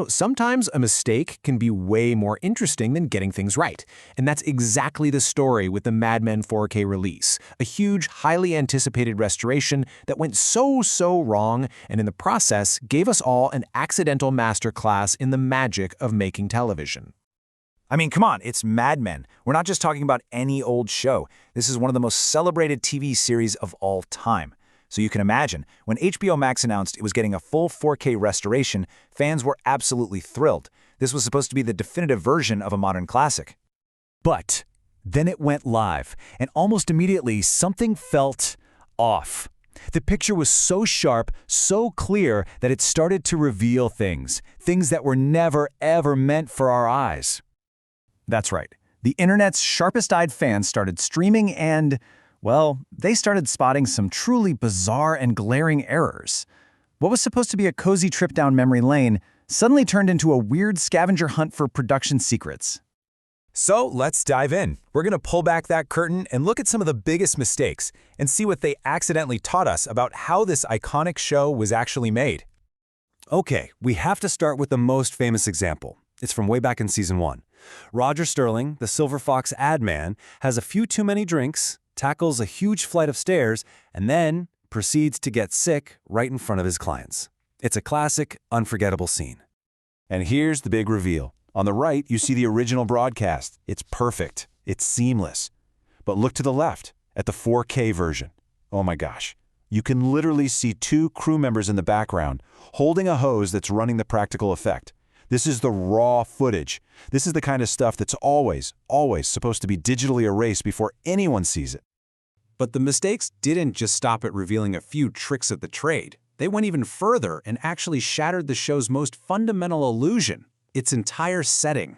Sometimes a mistake can be way more interesting than getting things right. And that's exactly the story with the Mad Men 4K release, a huge, highly anticipated restoration that went so wrong and in the process gave us all an accidental masterclass in the magic of making television. I mean, come on, it's Mad Men. We're not just talking about any old show. This is one of the most celebrated TV series of all time. So you can imagine, when HBO Max announced it was getting a full 4K restoration, fans were absolutely thrilled. This was supposed to be the definitive version of a modern classic. But then it went live, and almost immediately something felt off. The picture was so sharp, so clear that it started to reveal things that were never ever meant for our eyes. That's right. The internet's sharpest-eyed fans started streaming and, well, they started spotting some truly bizarre and glaring errors. What was supposed to be a cozy trip down memory lane suddenly turned into a weird scavenger hunt for production secrets. So let's dive in. We're going to pull back that curtain and look at some of the biggest mistakes and see what they accidentally taught us about how this iconic show was actually made. Okay, we have to start with the most famous example. It's from way back in Season 1. Roger Sterling, the Silver Fox ad man, has a few too many drinks, tackles a huge flight of stairs, and then proceeds to get sick right in front of his clients. It's a classic, unforgettable scene. And here's the big reveal. On the right, you see the original broadcast. It's perfect. It's seamless. But look to the left, at the 4K version. Oh my gosh. You can literally see two crew members in the background, holding a hose that's running the practical effect. This is the raw footage. This is the kind of stuff that's always supposed to be digitally erased before anyone sees it. But the mistakes didn't just stop at revealing a few tricks of the trade. They went even further and actually shattered the show's most fundamental illusion, its entire setting.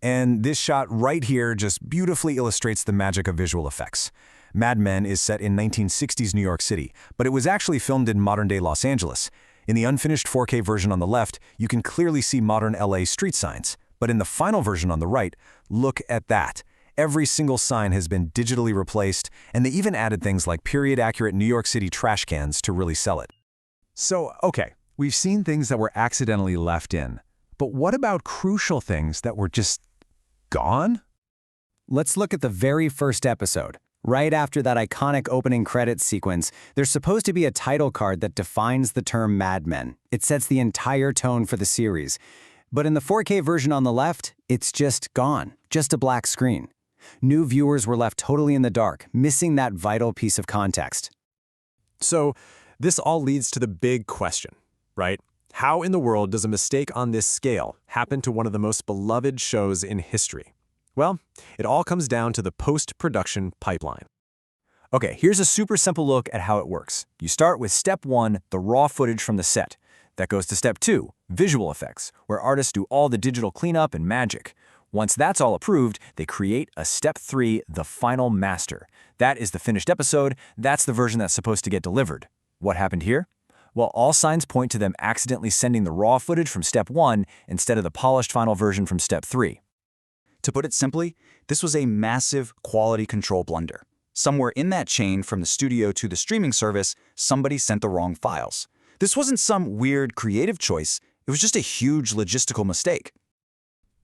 And this shot right here just beautifully illustrates the magic of visual effects. Mad Men is set in 1960s New York City, but it was actually filmed in modern-day Los Angeles. In the unfinished 4K version on the left, you can clearly see modern LA street signs. But in the final version on the right, look at that. Every single sign has been digitally replaced, and they even added things like period-accurate New York City trash cans to really sell it. So, okay, we've seen things that were accidentally left in. But what about crucial things that were just gone? Let's look at the very first episode. Right after that iconic opening credits sequence, there's supposed to be a title card that defines the term Mad Men. It sets the entire tone for the series. But in the 4K version on the left, it's just gone, just a black screen. New viewers were left totally in the dark, missing that vital piece of context. So, this all leads to the big question, right? How in the world does a mistake on this scale happen to one of the most beloved shows in history? Well, it all comes down to the post-production pipeline. Okay, here's a super simple look at how it works. You start with Step 1, the raw footage from the set. That goes to Step 2, visual effects, where artists do all the digital cleanup and magic. Once that's all approved, they create a Step 3, the final master. That is the finished episode. That's the version that's supposed to get delivered. What happened here? Well, all signs point to them accidentally sending the raw footage from Step 1 instead of the polished final version from Step 3. To put it simply, this was a massive quality control blunder. Somewhere in that chain from the studio to the streaming service, somebody sent the wrong files. This wasn't some weird creative choice, it was just a huge logistical mistake.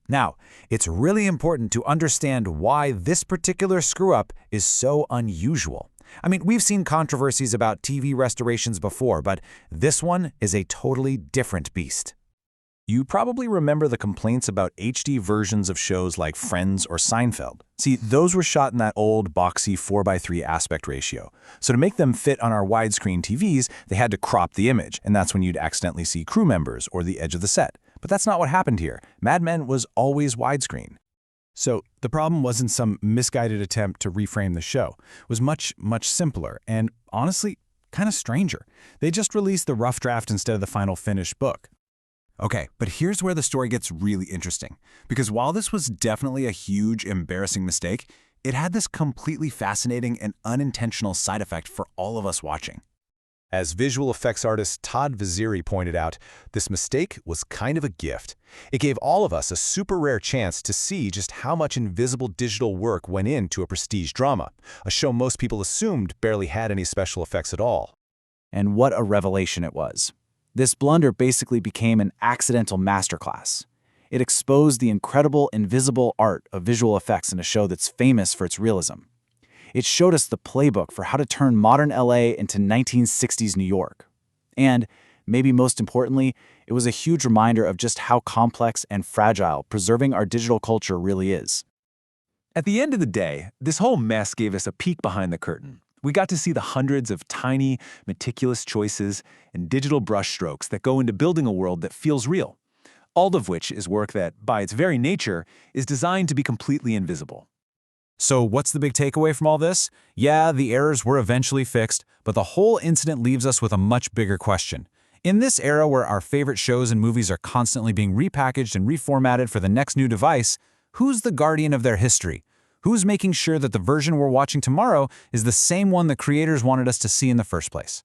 Now, it's really important to understand why this particular screw-up is so unusual. I mean, we've seen controversies about TV restorations before, but this one is a totally different beast. You probably remember the complaints about HD versions of shows like Friends or Seinfeld. See, those were shot in that old, boxy 4:3 aspect ratio. So to make them fit on our widescreen TVs, they had to crop the image, and that's when you'd accidentally see crew members or the edge of the set. But that's not what happened here. Mad Men was always widescreen. So the problem wasn't some misguided attempt to reframe the show. It was much simpler and, honestly, kind of stranger. They just released the rough draft instead of the final finished book. Okay, but here's where the story gets really interesting. Because while this was definitely a huge, embarrassing mistake, it had this completely fascinating and unintentional side effect for all of us watching. As visual effects artist Todd Vaziri pointed out, this mistake was kind of a gift. It gave all of us a super rare chance to see just how much invisible digital work went into a prestige drama, a show most people assumed barely had any special effects at all. And what a revelation it was. This blunder basically became an accidental masterclass. It exposed the incredible invisible art of visual effects in a show that's famous for its realism. It showed us the playbook for how to turn modern LA into 1960s New York. And, maybe most importantly, it was a huge reminder of just how complex and fragile preserving our digital culture really is. At the end of the day, this whole mess gave us a peek behind the curtain. We got to see the hundreds of tiny, meticulous choices and digital brushstrokes that go into building a world that feels real. All of which is work that, by its very nature, is designed to be completely invisible. So what's the big takeaway from all this? Yeah, the errors were eventually fixed, but the whole incident leaves us with a much bigger question. In this era where our favorite shows and movies are constantly being repackaged and reformatted for the next new device, who's the guardian of their history? Who's making sure that the version we're watching tomorrow is the same one the creators wanted us to see in the first place?